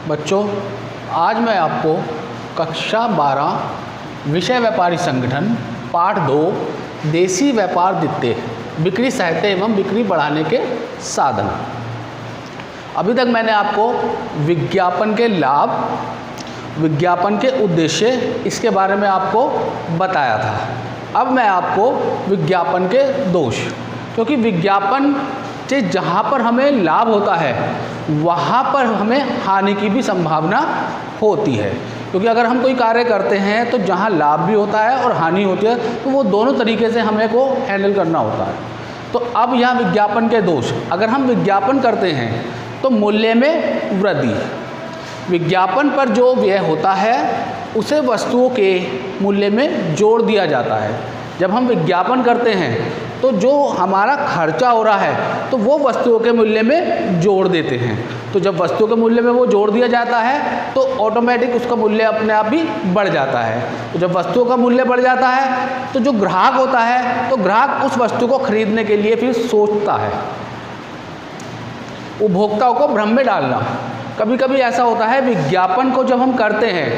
बच्चों, आज मैं आपको कक्षा 12 विषय व्यापारी संगठन पाठ 2 देसी व्यापार द्वितीय बिक्री साहित्य एवं बिक्री बढ़ाने के साधन। अभी तक मैंने आपको विज्ञापन के लाभ, विज्ञापन के उद्देश्य, इसके बारे में आपको बताया था। अब मैं आपको विज्ञापन के दोष, क्योंकि विज्ञापन से जहाँ पर हमें लाभ होता है वहाँ पर हमें हानि की भी संभावना होती है, क्योंकि अगर हम कोई कार्य करते हैं तो जहाँ लाभ भी होता है और हानि होती है तो वो दोनों तरीके से हमें को हैंडल करना होता है। तो अब यहाँ विज्ञापन के दोष, अगर हम विज्ञापन करते हैं तो मूल्य में वृद्धि, विज्ञापन पर जो व्यय होता है उसे वस्तुओं के मूल्य में जोड़ दिया जाता है। जब हम विज्ञापन करते हैं तो जो हमारा खर्चा हो रहा है तो वो वस्तुओं के मूल्य में जोड़ देते हैं। तो जब वस्तुओं के मूल्य में वो जोड़ दिया जाता है तो ऑटोमेटिक उसका मूल्य अपने आप भी बढ़ जाता है। तो जब वस्तुओं का मूल्य बढ़ जाता है तो जो ग्राहक होता है तो ग्राहक उस वस्तु को खरीदने के लिए फिर सोचता है। उपभोक्ताओं को भ्रम में डालना, कभी कभी ऐसा होता है विज्ञापन को जब हम करते हैं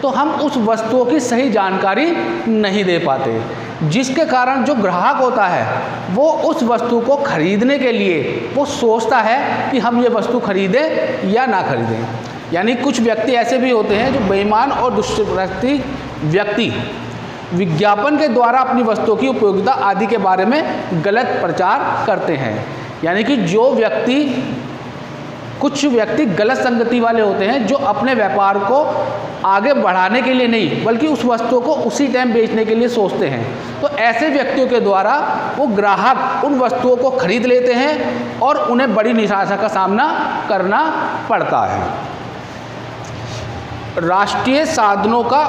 तो हम उस वस्तुओं की सही जानकारी नहीं दे पाते, जिसके कारण जो ग्राहक होता है वो उस वस्तु को खरीदने के लिए वो सोचता है कि हम ये वस्तु खरीदें या ना खरीदें। यानी कुछ व्यक्ति ऐसे भी होते हैं जो बेईमान और दुष्प्रवृत्ति व्यक्ति विज्ञापन के द्वारा अपनी वस्तुओं की उपयोगिता आदि के बारे में गलत प्रचार करते हैं। यानी कि कुछ व्यक्ति गलत संगति वाले होते हैं जो अपने व्यापार को आगे बढ़ाने के लिए नहीं बल्कि उस वस्तु को उसी टाइम बेचने के लिए सोचते हैं। तो ऐसे व्यक्तियों के द्वारा वो ग्राहक उन वस्तुओं को खरीद लेते हैं और उन्हें बड़ी निराशा का सामना करना पड़ता है। राष्ट्रीय साधनों का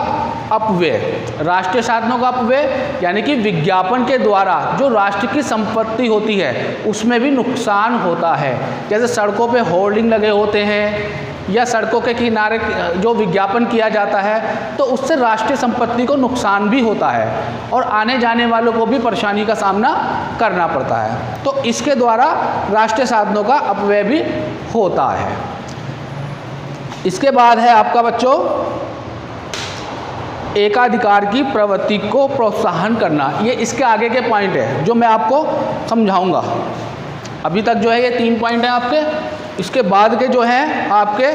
अपव्यय, राष्ट्रीय साधनों का अपव्यय यानी कि विज्ञापन के द्वारा जो राष्ट्र की संपत्ति होती है उसमें भी नुकसान होता है। जैसे सड़कों पे होर्डिंग लगे होते हैं या सड़कों के किनारे जो विज्ञापन किया जाता है तो उससे राष्ट्रीय संपत्ति को नुकसान भी होता है और आने जाने वालों को भी परेशानी का सामना करना पड़ता है। तो इसके द्वारा राष्ट्रीय साधनों का अपव्यय भी होता है। इसके बाद है आपका बच्चों एकाधिकार की प्रवृत्ति को प्रोत्साहन करना। ये इसके आगे के पॉइंट है जो मैं आपको समझाऊंगा। अभी तक जो है ये 3 पॉइंट हैं आपके, इसके बाद के जो हैं आपके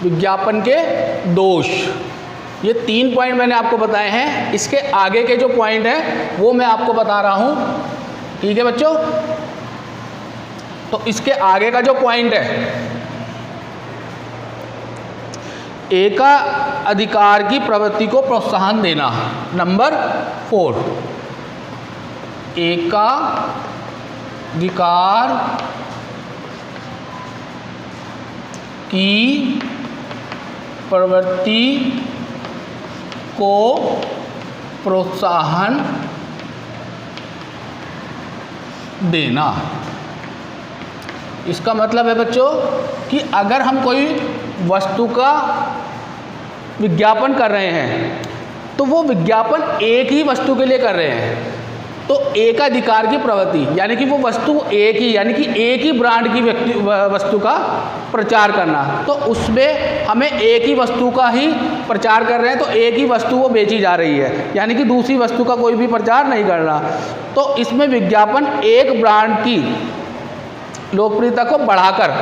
विज्ञापन के दोष। ये 3 पॉइंट मैंने आपको बताए हैं, इसके आगे के जो पॉइंट हैं वो मैं आपको बता रहा हूँ। ठीक है बच्चों, तो इसके आगे का जो पॉइंट है एकाधिकार की प्रवृत्ति को प्रोत्साहन देना, नंबर 4, एकाधिकार की प्रवृत्ति को प्रोत्साहन देना। इसका मतलब है बच्चों कि अगर हम कोई वस्तु का विज्ञापन कर रहे हैं तो वो विज्ञापन एक ही वस्तु के लिए कर रहे हैं तो एकाधिकार की प्रवृत्ति यानी कि वो वस्तु एक ही, यानी कि एक ही ब्रांड की वस्तु का प्रचार करना, तो उसमें हमें एक ही वस्तु का ही प्रचार कर रहे हैं तो एक ही वस्तु वो बेची जा रही है, यानी कि दूसरी वस्तु का कोई भी प्रचार नहीं करना। तो इसमें विज्ञापन एक ब्रांड की लोकप्रियता को बढ़ाकर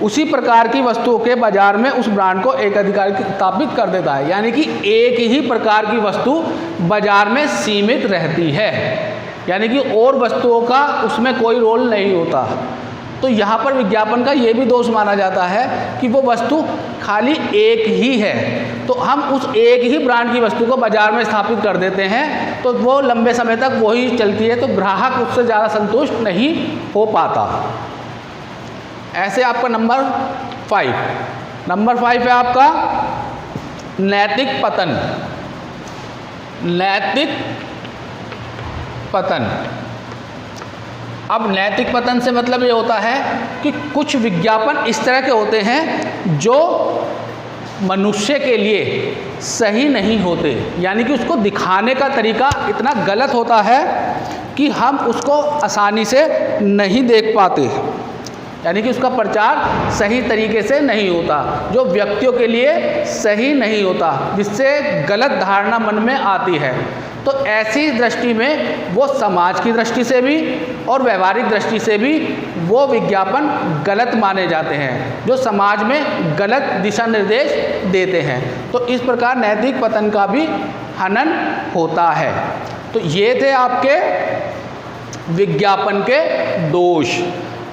उसी प्रकार की वस्तुओं के बाजार में उस ब्रांड को एकाधिकार स्थापित कर देता है, यानी कि एक ही प्रकार की वस्तु बाजार में सीमित रहती है, यानी कि और वस्तुओं का उसमें कोई रोल नहीं होता। तो यहाँ पर विज्ञापन का ये भी दोष माना जाता है कि वो वस्तु खाली एक ही है तो हम उस एक ही ब्रांड की वस्तु को बाजार में स्थापित कर देते हैं तो वो लंबे समय तक वही चलती है तो ग्राहक उससे ज़्यादा संतुष्ट नहीं हो पाता। ऐसे आपका नंबर 5 है आपका नैतिक पतन। नैतिक पतन, अब नैतिक पतन से मतलब ये होता है कि कुछ विज्ञापन इस तरह के होते हैं जो मनुष्य के लिए सही नहीं होते, यानी कि उसको दिखाने का तरीका इतना गलत होता है कि हम उसको आसानी से नहीं देख पाते, यानी कि उसका प्रचार सही तरीके से नहीं होता, जो व्यक्तियों के लिए सही नहीं होता, जिससे गलत धारणा मन में आती है। तो ऐसी दृष्टि में वो समाज की दृष्टि से भी और व्यवहारिक दृष्टि से भी वो विज्ञापन गलत माने जाते हैं, जो समाज में गलत दिशा निर्देश देते हैं। तो इस प्रकार नैतिक पतन का भी हनन होता है। तो ये थे आपके विज्ञापन के दोष।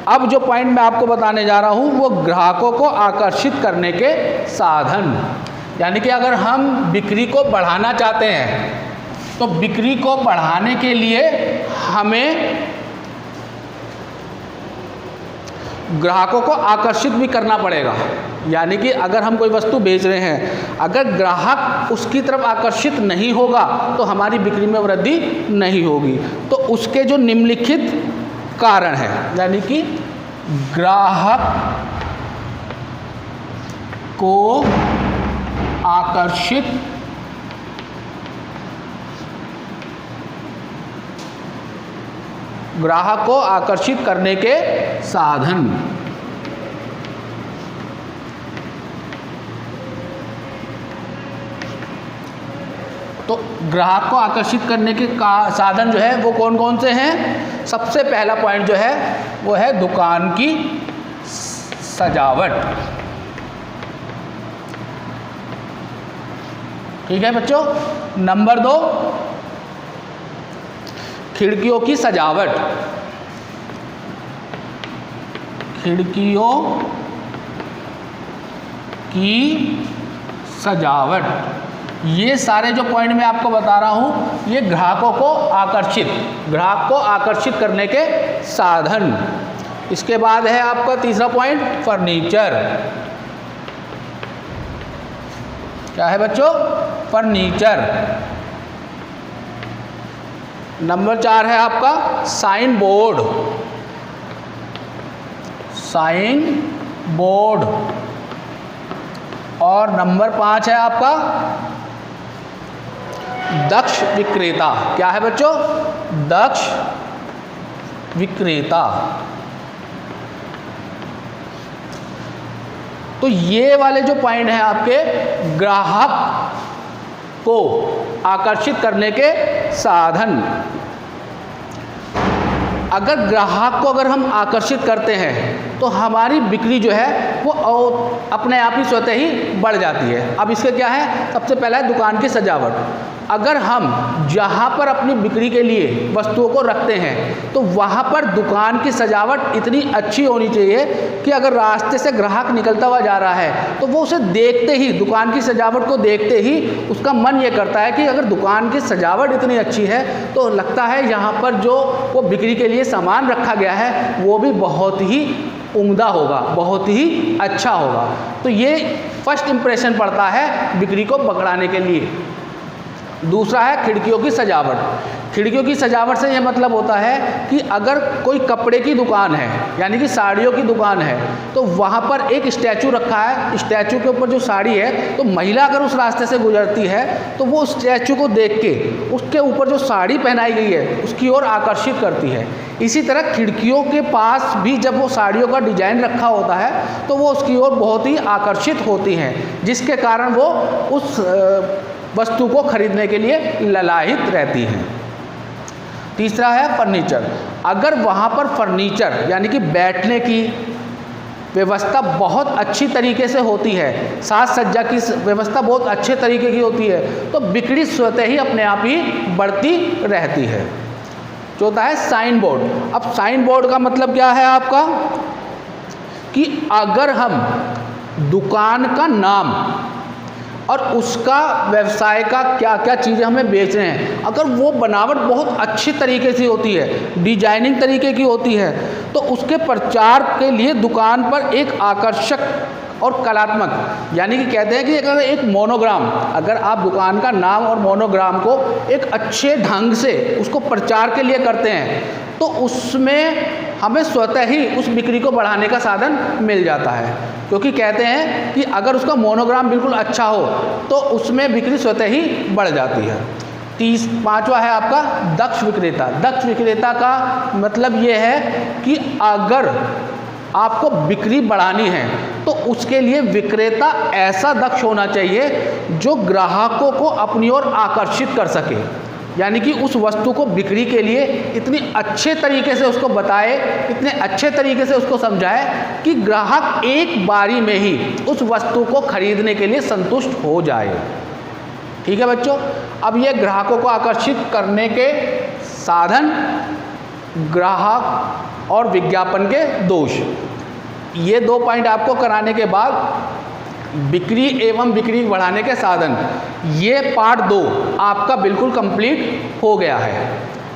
अब जो पॉइंट मैं आपको बताने जा रहा हूँ वो ग्राहकों को आकर्षित करने के साधन, यानी कि अगर हम बिक्री को बढ़ाना चाहते हैं तो बिक्री को बढ़ाने के लिए हमें ग्राहकों को आकर्षित भी करना पड़ेगा। यानी कि अगर हम कोई वस्तु बेच रहे हैं, अगर ग्राहक उसकी तरफ आकर्षित नहीं होगा तो हमारी बिक्री में वृद्धि नहीं होगी। तो उसके जो निम्नलिखित कारण है, यानी कि ग्राहक को आकर्षित करने के साधन। तो ग्राहक को आकर्षित करने के साधन जो है वो कौन कौन से हैं? सबसे पहला पॉइंट जो है वो है दुकान की सजावट। ठीक है बच्चों। नंबर 2, खिड़कियों की सजावट। खिड़कियों की सजावट, ये सारे जो पॉइंट मैं आपको बता रहा हूँ ये ग्राहक को आकर्षित करने के साधन। इसके बाद है आपका तीसरा पॉइंट फर्नीचर। क्या है बच्चों? फर्नीचर। नंबर 4 है आपका साइन बोर्ड। और नंबर 5 है आपका दक्ष विक्रेता। क्या है बच्चों? दक्ष विक्रेता। तो ये वाले जो पॉइंट हैं आपके ग्राहक को आकर्षित करने के साधन। अगर ग्राहक को अगर हम आकर्षित करते हैं तो हमारी बिक्री जो है वो अपने आप ही स्वतः ही बढ़ जाती है। अब इसके क्या है? सबसे पहला है दुकान की सजावट। अगर हम जहाँ पर अपनी बिक्री के लिए वस्तुओं को रखते हैं तो वहाँ पर दुकान की सजावट इतनी अच्छी होनी चाहिए कि अगर रास्ते से ग्राहक निकलता हुआ जा रहा है तो वो उसे देखते ही, दुकान की सजावट को देखते ही उसका मन ये करता है कि अगर दुकान की सजावट इतनी अच्छी है तो लगता है यहाँ पर जो वो बिक्री के लिए सामान रखा गया है वो भी बहुत ही उम्दा होगा, बहुत ही अच्छा होगा। तो ये फर्स्ट इंप्रेशन पड़ता है बिक्री को बढ़ाने के लिए। दूसरा है खिड़कियों की सजावट। खिड़कियों की सजावट से यह मतलब होता है कि अगर कोई कपड़े की दुकान है, यानी कि साड़ियों की दुकान है, तो वहाँ पर एक स्टैचू रखा है। स्टैचू के ऊपर जो साड़ी है, तो महिला अगर उस रास्ते से गुजरती है तो वो स्टैचू को देख के उसके ऊपर जो साड़ी पहनाई गई है उसकी ओर आकर्षित करती है। इसी तरह खिड़कियों के पास भी जब वो साड़ियों का डिजाइन रखा होता है तो वो उसकी ओर बहुत ही आकर्षित होती हैं, जिसके कारण वो उस वस्तु को खरीदने के लिए ललायित रहती हैं। तीसरा है फर्नीचर। अगर वहाँ पर फर्नीचर यानी कि बैठने की व्यवस्था बहुत अच्छी तरीके से होती है, साज सज्जा की व्यवस्था बहुत अच्छे तरीके की होती है, तो बिक्री स्वतः ही अपने आप ही बढ़ती रहती है। चौथा है साइन बोर्ड। अब साइन बोर्ड का मतलब क्या है आपका? कि अगर हम दुकान का नाम और उसका व्यवसाय का क्या क्या चीज़ें हमें बेच रहे हैं, अगर वो बनावट बहुत अच्छी तरीके से होती है, डिजाइनिंग तरीके की होती है, तो उसके प्रचार के लिए दुकान पर एक आकर्षक और कलात्मक, यानी कि कहते हैं कि अगर एक मोनोग्राम, अगर आप दुकान का नाम और मोनोग्राम को एक अच्छे ढंग से उसको प्रचार के लिए करते हैं तो उसमें हमें स्वतः ही उस बिक्री को बढ़ाने का साधन मिल जाता है, क्योंकि कहते हैं कि अगर उसका मोनोग्राम बिल्कुल अच्छा हो तो उसमें बिक्री स्वतः ही बढ़ जाती है। पांचवा है आपका दक्ष विक्रेता। दक्ष विक्रेता का मतलब ये है कि अगर आपको बिक्री बढ़ानी है तो उसके लिए विक्रेता ऐसा दक्ष होना चाहिए जो ग्राहकों को अपनी ओर आकर्षित कर सके, यानी कि उस वस्तु को बिक्री के लिए इतनी अच्छे तरीके से उसको बताए, इतने अच्छे तरीके से उसको समझाए कि ग्राहक एक बारी में ही उस वस्तु को खरीदने के लिए संतुष्ट हो जाए। ठीक है बच्चों, अब ये ग्राहकों को आकर्षित करने के साधन, ग्राहक और विज्ञापन के दोष, ये 2 पॉइंट आपको कराने के बाद बिक्री एवं बिक्री बढ़ाने के साधन, ये पार्ट 2 आपका बिल्कुल कंप्लीट हो गया है।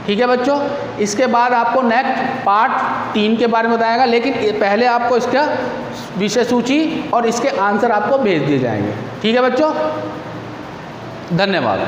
ठीक है बच्चों, इसके बाद आपको नेक्स्ट पार्ट 3 के बारे में बताएगा, लेकिन पहले आपको इसका विषय सूची और इसके आंसर आपको भेज दिए जाएंगे। ठीक है बच्चों, धन्यवाद।